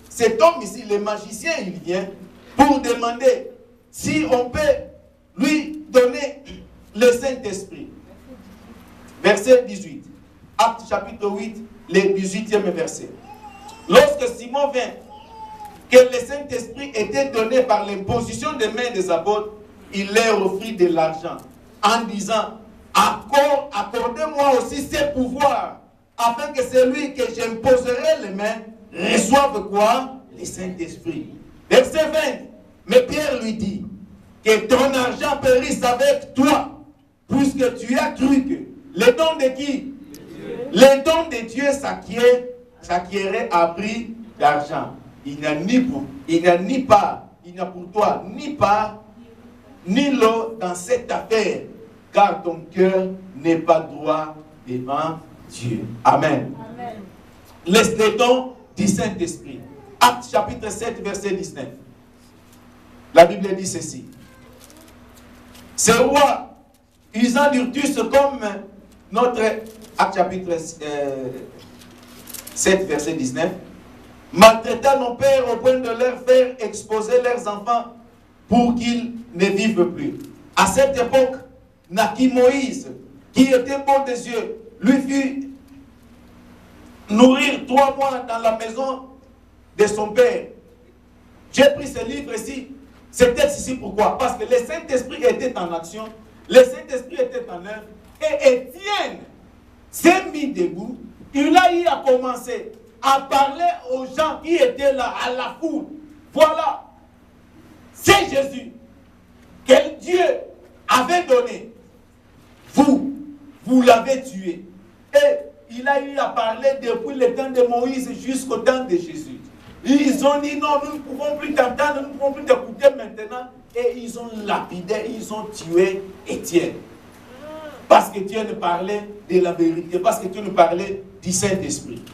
cet homme ici, le magicien, il vient pour demander si on peut lui donner le Saint-Esprit. Verset 18. Acte chapitre 8, le 18e verset. Lorsque Simon vint, que le Saint-Esprit était donné par l'imposition des mains des apôtres, il leur offrit de l'argent en disant, accordez-moi aussi ces pouvoirs, afin que celui que j'imposerai les mains reçoive quoi? Le Saint-Esprit. Verset 20. Mais Pierre lui dit, que ton argent périsse avec toi, puisque tu as cru que les dons de qui? Les dons de Dieu s'acquieraient à prix d'argent. Il n'y a pour toi ni part, ni lot dans cette affaire, car ton cœur n'est pas droit devant Dieu. Amen. Amen. Les dons du Saint-Esprit. Acte chapitre 7, verset 19. La Bible dit ceci. Ce roi, usant d'Urtus comme notre Acte chapitre 7, verset 19, maltraita nos pères au point de leur faire exposer leurs enfants pour qu'ils ne vivent plus. À cette époque, naquit Moïse, qui était beau des yeux, lui fit nourrir 3 mois dans la maison de son père. J'ai pris ce livre ici, ce texte ici, pourquoi? Parce que le Saint-Esprit était en action, le Saint-Esprit était en œuvre, et Étienne s'est mis debout, il a eu à commencer à parler aux gens qui étaient là, à la foule. Voilà, c'est Jésus que Dieu avait donné. Vous l'avez tué. Et il a eu à parler depuis le temps de Moïse jusqu'au temps de Jésus. Ils ont dit non, nous ne pouvons plus t'entendre, nous ne pouvons plus t'écouter maintenant. Et ils ont lapidé, ils ont tué Étienne. Parce qu'Étienne parlait de la vérité, parce qu'Étienne parlait du Saint-Esprit.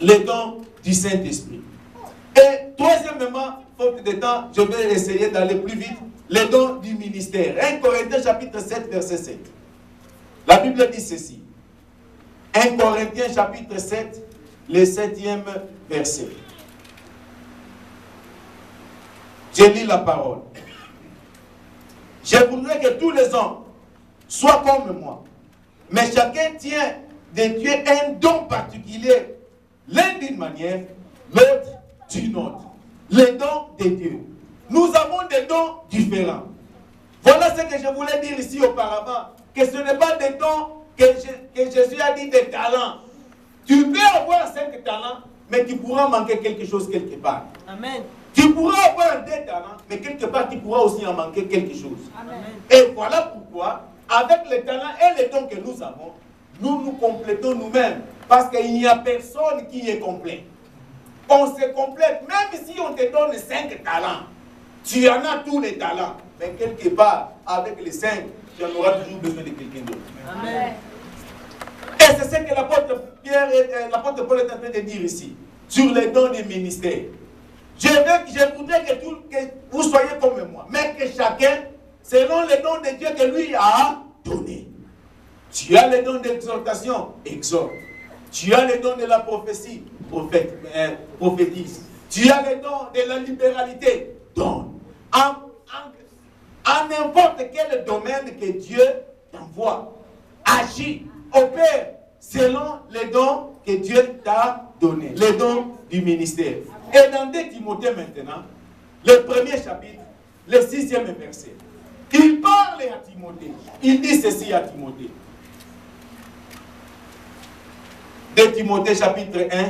Les dons du Saint-Esprit. Et troisièmement, faute de temps, je vais essayer d'aller plus vite, les dons du ministère. 1 Corinthiens chapitre 7, verset 7. La Bible dit ceci. 1 Corinthiens chapitre 7, le 7e verset. Je lis la parole. Je voudrais que tous les hommes soient comme moi. Mais chacun tient de Dieu un don particulier. L'un d'une manière, l'autre d'une autre. Les dons de Dieu. Nous avons des dons différents. Voilà ce que je voulais dire ici auparavant. Que ce n'est pas des dons que Jésus a dit des talents. Tu peux avoir 5 talents, mais tu pourras manquer quelque chose quelque part. Amen. Tu pourras avoir 2 talents, mais quelque part tu pourras aussi en manquer quelque chose. Amen. Et voilà pourquoi, avec les talents et les dons que nous avons, nous nous complétons nous-mêmes. Parce qu'il n'y a personne qui est complet. On se complète, même si on te donne 5 talents. Tu en as tous les talents. Mais quelque part, avec les 5, tu en auras toujours besoin de quelqu'un d'autre. Amen. Et c'est ce que l'apôtre Paul est en train de dire ici. sur les dons du ministère. Je voudrais que vous soyez comme moi, mais que chacun, selon les dons de Dieu que lui a donné. Tu as les dons d'exhortation, exhorte. Tu as les dons de la prophétie, prophétise. Tu as les dons de la libéralité, donne. En n'importe quel domaine que Dieu t'envoie, agis, opère selon les dons que Dieu t'a donnés, les dons du ministère. Et dans 2 Timothée maintenant, le premier chapitre, le 6e verset, il parle à Timothée. Il dit ceci à Timothée. 2 Timothée chapitre 1,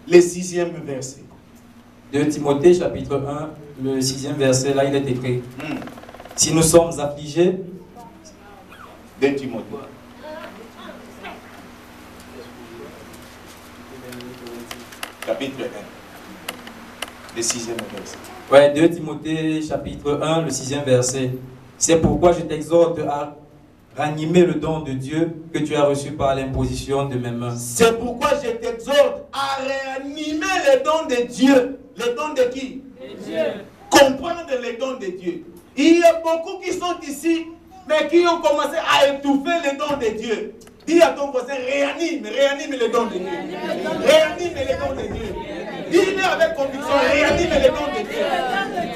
le 6e verset. 2 Timothée chapitre 1, le 6e verset, là il est écrit. Si nous sommes affligés, 2 Timothée. Chapitre 1, le 6e verset. Ouais, 2 Timothée chapitre 1, le 6e verset. C'est pourquoi je t'exhorte à ranimer le don de Dieu que tu as reçu par l'imposition de mes mains. C'est pourquoi je t'exhorte à réanimer les dons de Dieu. Les dons de qui? De Dieu. Comprendre les dons de Dieu. Il y a beaucoup qui sont ici, mais qui ont commencé à étouffer les dons de Dieu. Dis à ton voisin, réanime les dons de Dieu. Réanime les dons de Dieu. Dis-le avec conviction, réanime les dons de Dieu.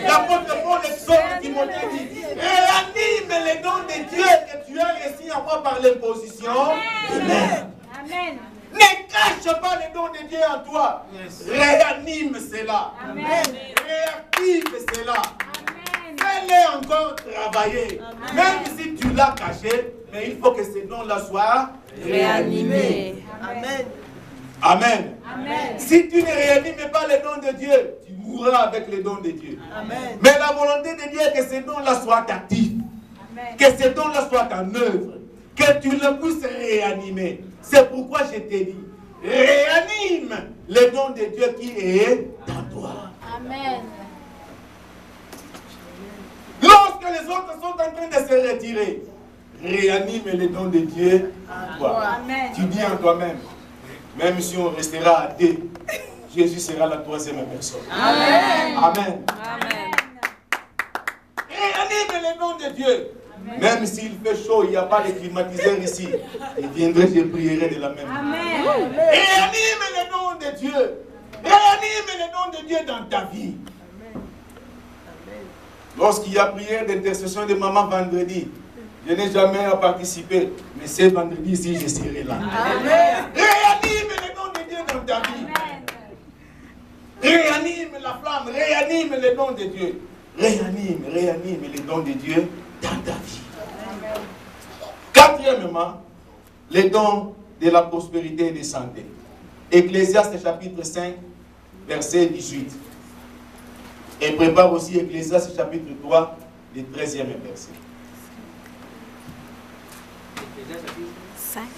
L'apôtre Paul exhorte Timothée dit, réanime les dons de Dieu que tu as reçus en moi par l'imposition. Amen. Amen. Ne cache pas les dons de Dieu en toi. Réanime cela. Amen. Réactive cela. Fais-les encore travailler. Amen. Même si tu l'as caché, mais il faut que ces dons-là soient réanimés. Amen. Amen. Amen. Si tu ne réanimes pas les dons de Dieu, tu mourras avec les dons de Dieu. Amen. Mais la volonté de Dieu est que ces dons-là soient actifs. Amen. Que ces dons-là soient en œuvre. Que tu le puisses réanimer. C'est pourquoi je t'ai dit, réanime les dons de Dieu qui est en toi. Amen. Lorsque les autres sont en train de se retirer, réanime les dons de Dieu en toi. Amen. Tu dis en toi-même, même si on restera à deux, Jésus sera la troisième personne. Amen. Amen. Amen. Réanime les dons de Dieu. Amen. Même s'il fait chaud, il n'y a pas de climatiseur ici. Il viendrait, je prierai de la même manière. Réanime les dons de Dieu. Réanime les dons de Dieu dans ta vie. Lorsqu'il y a prière d'intercession de maman vendredi, je n'ai jamais participé, mais ce vendredi-ci, je serai là. Amen. Réanime les dons de Dieu dans ta vie. Amen. Réanime la flamme, réanime les dons de Dieu. Réanime les dons de Dieu dans ta vie. Amen. Quatrièmement, les dons de la prospérité et de santé. Ecclésiaste chapitre 5, verset 18. Et prépare aussi Ecclésiaste chapitre 3, le 13e verset.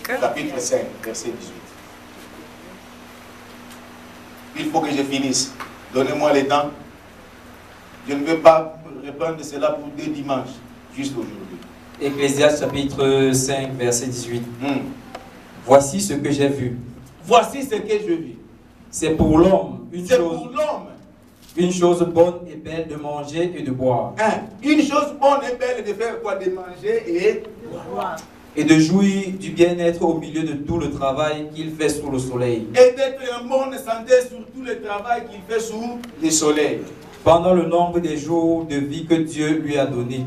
Chapitre 5, verset 18. Il faut que je finisse. Donnez-moi les temps. Je ne vais pas reprendre cela pour 2 dimanches, juste aujourd'hui. Ecclésiaste chapitre 5, verset 18. Voici ce que j'ai vu. Voici ce que je vis. C'est pour l'homme une chose bonne et belle de manger et de boire. Une chose bonne et belle de faire quoi? De manger et boire. Et de jouir du bien-être au milieu de tout le travail qu'il fait sous le soleil. Et d'être en bonne santé sur tout le travail qu'il fait sous le soleil. Pendant le nombre des jours de vie que Dieu lui a donné.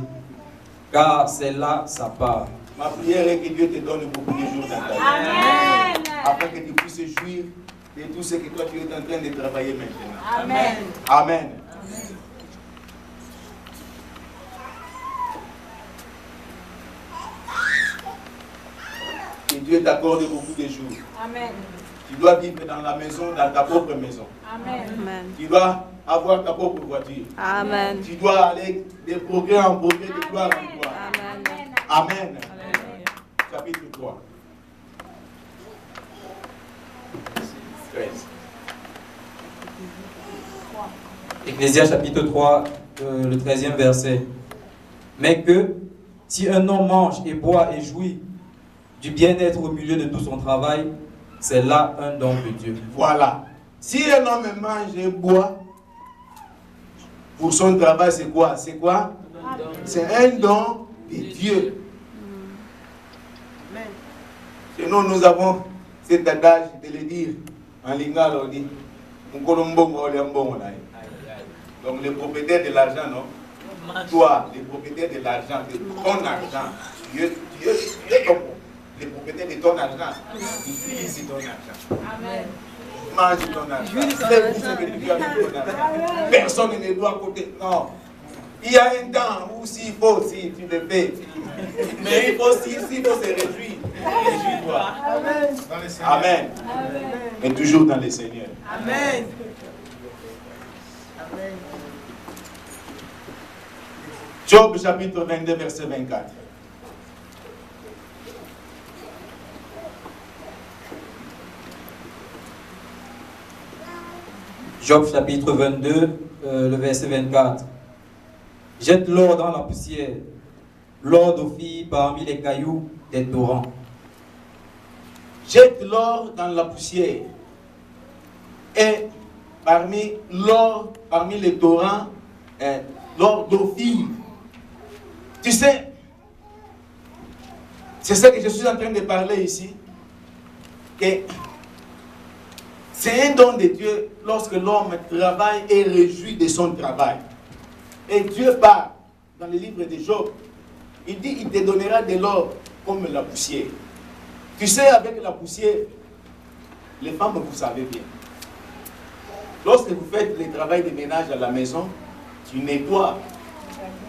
Car c'est là sa part. Ma prière est que Dieu te donne beaucoup de jours dans ta vie. Amen. Afin que tu puisses jouir de tout ce que toi tu es en train de travailler maintenant. Amen. Amen. Que Dieu t'accorde beaucoup de jours. Amen. Tu dois vivre dans la maison, dans ta propre maison. Amen. Tu dois avoir ta propre voiture. Amen. Tu dois aller de progrès en progrès, de gloire en gloire. Amen. Amen. Amen. Chapitre 3. 13. Ecclésiaste chapitre 3, le 13e verset. Mais que si un homme mange et boit et jouit du bien-être au milieu de tout son travail, c'est là un don de Dieu. Voilà. Si un homme mange et boit, pour son travail, c'est quoi? C'est quoi? C'est un don de Dieu. Sinon, nous avons cet adage de le dire en lingala, on dit donc les propriétaires de l'argent, non? Toi, les propriétaires de l'argent, de ton argent, Dieu est ton bon. Les propriétaires de ton argent, utilise ton argent. Amen. Mange ton argent. Fais tout ce que tu as avec ton argent. Personne ne doit côté. Non. Il y a un temps où s'il faut, si tu le fais. Mais il faut, s'il faut se réjouir. Réjouis-toi. Amen. Amen. Amen. Et toujours dans le Seigneur. Amen. Job chapitre 22, verset 24. Job chapitre 22, le verset 24. Jette l'or dans la poussière, l'or d'Ophir parmi les cailloux des torrents. Jette l'or dans la poussière. Et parmi l'or, parmi les torrents, l'or d'Ophir. Tu sais, c'est ça que je suis en train de parler ici. Que c'est un don de Dieu lorsque l'homme travaille et réjouit de son travail. Et Dieu parle dans le livre de Job. Il dit, il te donnera de l'or comme la poussière. Tu sais, avec la poussière, les femmes, vous savez bien. Lorsque vous faites le travail de ménage à la maison, tu nettoies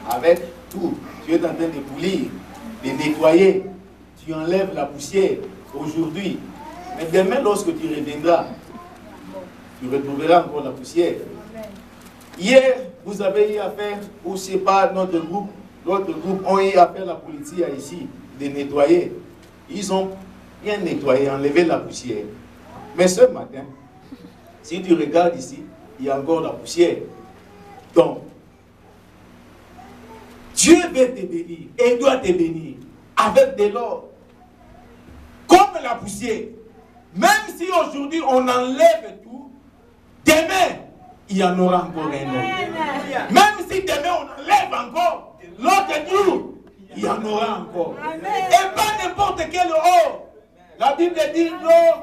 avec tout. Tu es en train de polir, de nettoyer. Tu enlèves la poussière aujourd'hui. Mais demain, lorsque tu reviendras, tu retrouveras encore la poussière. Hier, vous avez eu à faire, ou c'est pas notre groupe ont eu à faire la politique ici, de nettoyer. Ils ont bien nettoyé, enlevé la poussière. Mais ce matin, si tu regardes ici, il y a encore la poussière. Donc, Dieu veut te bénir et doit te bénir avec de l'or. Comme la poussière. Même si aujourd'hui on enlève tout, demain, il y en aura encore un autre. Même si demain on enlève encore, l'autre jour, il y en aura encore. Et pas n'importe quel or. La Bible dit l'or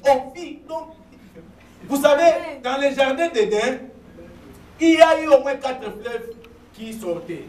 d'Ophir. Donc, vous savez, dans les jardins d'Éden, il y a eu au moins 4 fleuves qui sortaient.